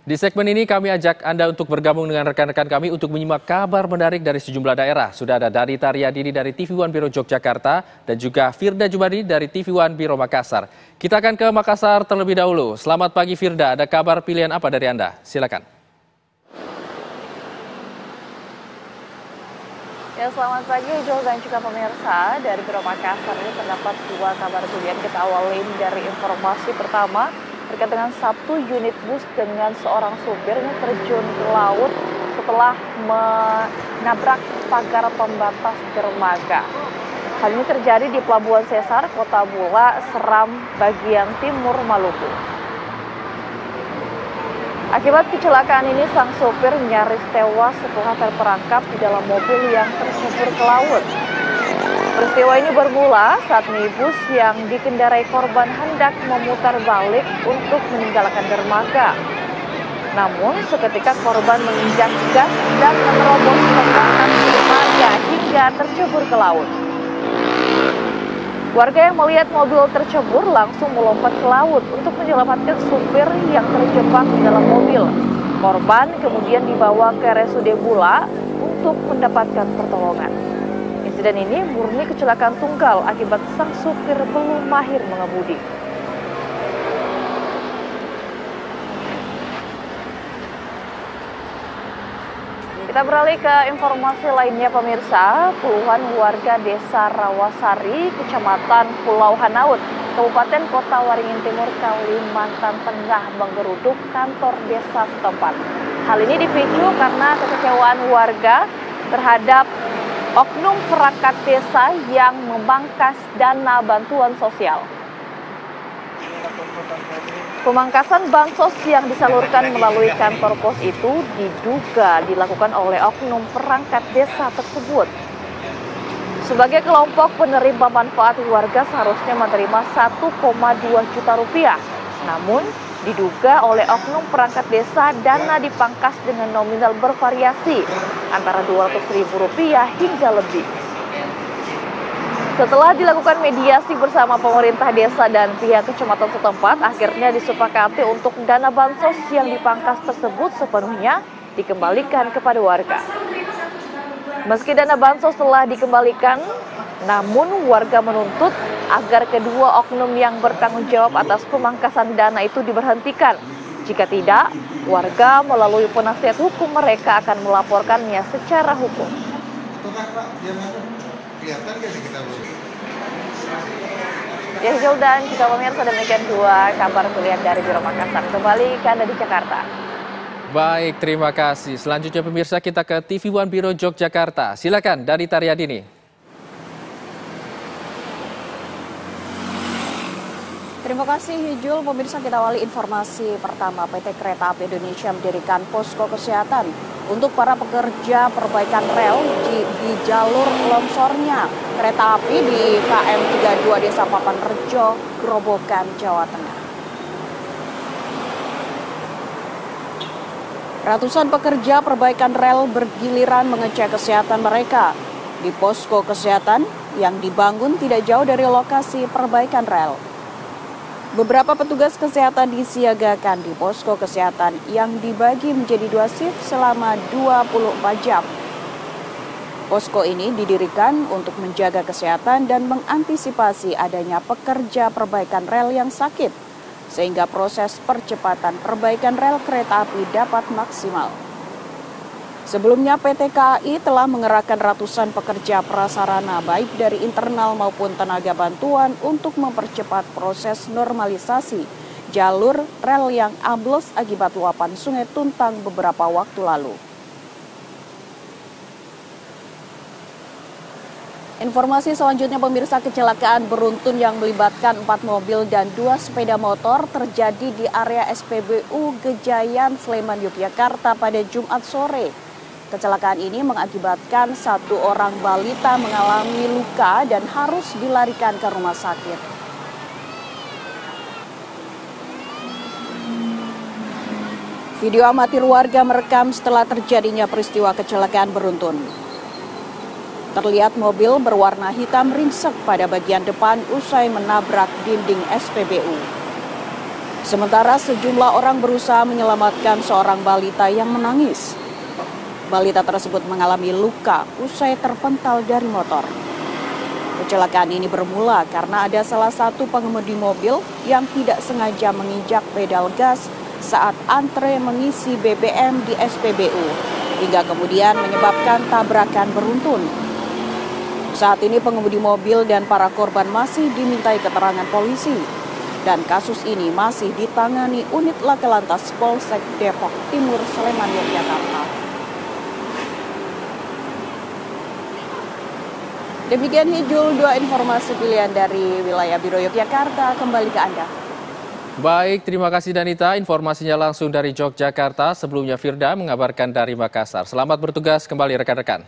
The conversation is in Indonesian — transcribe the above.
Di segmen ini kami ajak Anda untuk bergabung dengan rekan-rekan kami untuk menyimak kabar menarik dari sejumlah daerah. Sudah ada Darita Riyadini dari TV One Biro Yogyakarta dan juga Firda Jumadi dari TV One Biro Makassar. Kita akan ke Makassar terlebih dahulu. Selamat pagi Firda, ada kabar pilihan apa dari Anda? Silakan. Ya, selamat pagi Joel dan juga pemirsa. Dari Biro Makassar ini terdapat dua kabar pilihan. Kita awali dari informasi pertama terkait dengan satu unit bus dengan seorang supir ini terjun ke laut setelah menabrak pagar pembatas dermaga. Hal ini terjadi di Pelabuhan Sesar, Kota Bula, Seram, bagian timur Maluku. Akibat kecelakaan ini, sang sopir nyaris tewas setelah terperangkap di dalam mobil yang tercebur ke laut. Peristiwa ini bermula saat minibus yang dikendarai korban hendak memutar balik untuk meninggalkan dermaga. Namun, seketika korban menginjak gas dan menerobos pembatas dermaga hingga tercebur ke laut. Warga yang melihat mobil tercebur langsung melompat ke laut untuk menyelamatkan supir yang terjebak di dalam mobil. Korban kemudian dibawa ke RSUD Bula untuk mendapatkan pertolongan. Insiden ini murni kecelakaan tunggal akibat sang supir belum mahir mengemudi. Kita beralih ke informasi lainnya pemirsa. Puluhan warga desa Rawasari, Kecamatan Pulau Hanaut, Kabupaten Kota Waringin Timur, Kalimantan Tengah menggeruduk kantor desa setempat. Hal ini dipicu karena kekecewaan warga terhadap oknum perangkat desa yang memangkas dana bantuan sosial. Pemangkasan bansos yang disalurkan melalui kantor pos itu diduga dilakukan oleh oknum perangkat desa tersebut. Sebagai kelompok penerima manfaat, warga seharusnya menerima 1,2 juta rupiah. Namun, diduga oleh oknum perangkat desa dana dipangkas dengan nominal bervariasi antara Rp200.000 hingga lebih. Setelah dilakukan mediasi bersama pemerintah desa dan pihak kecamatan setempat, akhirnya disepakati untuk dana bansos yang dipangkas tersebut sepenuhnya dikembalikan kepada warga. Meski dana bansos telah dikembalikan, namun warga menuntut agar kedua oknum yang bertanggung jawab atas pemangkasan dana itu diberhentikan. Jika tidak, warga melalui penasihat hukum mereka akan melaporkannya secara hukum. Ya, Joel dan juga pemirsa, demikian dua kabar pilihan dari Biro Makassar. Kembali ke Anda di Jakarta. Baik, terima kasih. Selanjutnya pemirsa kita ke TV One Biro Yogyakarta. Silakan Darita Riyadini. Terima kasih Hijul. Pemirsa, kita awali informasi pertama. PT Kereta Api Indonesia mendirikan posko kesehatan untuk para pekerja perbaikan rel di jalur longsornya kereta api di KM 32 Desa Papanrejo, Grobogan, Jawa Tengah. Ratusan pekerja perbaikan rel bergiliran mengecek kesehatan mereka di posko kesehatan yang dibangun tidak jauh dari lokasi perbaikan rel. Beberapa petugas kesehatan disiagakan di posko kesehatan yang dibagi menjadi 2 shift selama 24 jam. Posko ini didirikan untuk menjaga kesehatan dan mengantisipasi adanya pekerja perbaikan rel yang sakit, sehingga proses percepatan perbaikan rel kereta api dapat maksimal. Sebelumnya PT KAI telah mengerahkan ratusan pekerja prasarana baik dari internal maupun tenaga bantuan untuk mempercepat proses normalisasi jalur rel yang ambles akibat luapan Sungai Tuntang beberapa waktu lalu. Informasi selanjutnya pemirsa, kecelakaan beruntun yang melibatkan 4 mobil dan 2 sepeda motor terjadi di area SPBU Gejayan, Sleman, Yogyakarta pada Jumat sore. Kecelakaan ini mengakibatkan 1 orang balita mengalami luka dan harus dilarikan ke rumah sakit. Video amatir warga merekam setelah terjadinya peristiwa kecelakaan beruntun. Terlihat mobil berwarna hitam ringsek pada bagian depan usai menabrak dinding SPBU. Sementara sejumlah orang berusaha menyelamatkan seorang balita yang menangis. Balita tersebut mengalami luka usai terpental dari motor. Kecelakaan ini bermula karena ada salah satu pengemudi mobil yang tidak sengaja menginjak pedal gas saat antre mengisi BBM di SPBU, hingga kemudian menyebabkan tabrakan beruntun. Saat ini pengemudi mobil dan para korban masih dimintai keterangan polisi, dan kasus ini masih ditangani unit Laka Lantas Polsek Depok Timur, Sleman, Yogyakarta. Demikian Hijul, 2 informasi pilihan dari wilayah Biro Yogyakarta, kembali ke Anda. Baik, terima kasih Danita. Informasinya langsung dari Yogyakarta. Sebelumnya Firda mengabarkan dari Makassar. Selamat bertugas kembali rekan-rekan.